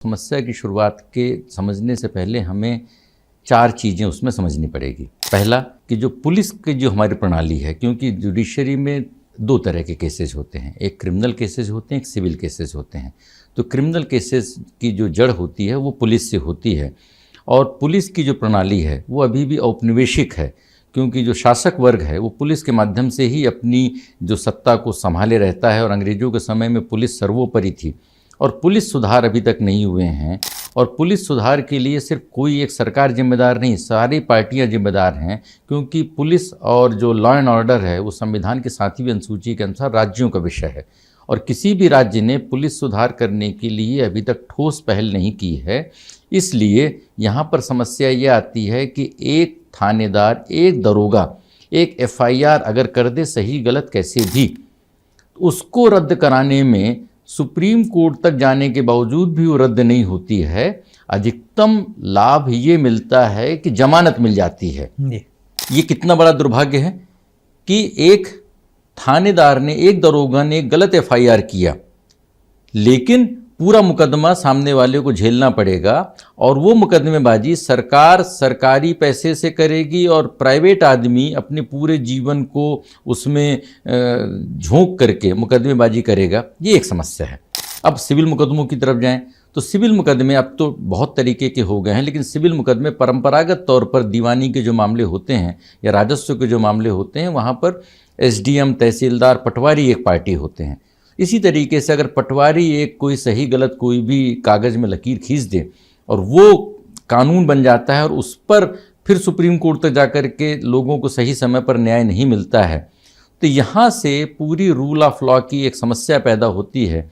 समस्या की शुरुआत के समझने से पहले हमें 4 चीज़ें उसमें समझनी पड़ेगी। पहला कि जो पुलिस की जो हमारी प्रणाली है, क्योंकि जुडिशरी में 2 तरह के केसेस होते हैं, एक क्रिमिनल केसेस होते हैं, एक सिविल केसेस होते हैं। तो क्रिमिनल केसेस की जो जड़ होती है वो पुलिस से होती है, और पुलिस की जो प्रणाली है वो अभी भी औपनिवेशिक है, क्योंकि जो शासक वर्ग है वो पुलिस के माध्यम से ही अपनी जो सत्ता को संभाले रहता है, और अंग्रेज़ों के समय में पुलिस सर्वोपरि थी। और पुलिस सुधार अभी तक नहीं हुए हैं, और पुलिस सुधार के लिए सिर्फ कोई एक सरकार जिम्मेदार नहीं, सारी पार्टियां जिम्मेदार हैं, क्योंकि पुलिस और जो लॉ एंड ऑर्डर है वो संविधान की 7वीं अनुसूची के अनुसार राज्यों का विषय है, और किसी भी राज्य ने पुलिस सुधार करने के लिए अभी तक ठोस पहल नहीं की है। इसलिए यहाँ पर समस्या ये आती है कि एक थानेदार, एक दरोगा एक FIR अगर कर दे, सही गलत कैसे भी, उसको रद्द कराने में सुप्रीम कोर्ट तक जाने के बावजूद भी वो रद्द नहीं होती है। अधिकतम लाभ ये मिलता है कि जमानत मिल जाती है। ये कितना बड़ा दुर्भाग्य है कि एक थानेदार ने, एक दरोगा ने एक गलत FIR किया, लेकिन पूरा मुकदमा सामने वाले को झेलना पड़ेगा, और वो मुकदमेबाजी सरकार सरकारी पैसे से करेगी, और प्राइवेट आदमी अपने पूरे जीवन को उसमें झोंक करके मुकदमेबाजी करेगा। ये एक समस्या है। अब सिविल मुकदमों की तरफ जाएं तो सिविल मुकदमे अब तो बहुत तरीके के हो गए हैं, लेकिन सिविल मुकदमे परंपरागत तौर पर दीवानी के जो मामले होते हैं या राजस्व के जो मामले होते हैं, वहाँ पर SDM, तहसीलदार, पटवारी एक पार्टी होते हैं। इसी तरीके से अगर पटवारी एक कोई सही गलत कोई भी कागज़ में लकीर खींच दे और वो कानून बन जाता है, और उस पर फिर सुप्रीम कोर्ट तक जाकर के लोगों को सही समय पर न्याय नहीं मिलता है, तो यहाँ से पूरी रूल ऑफ लॉ की एक समस्या पैदा होती है।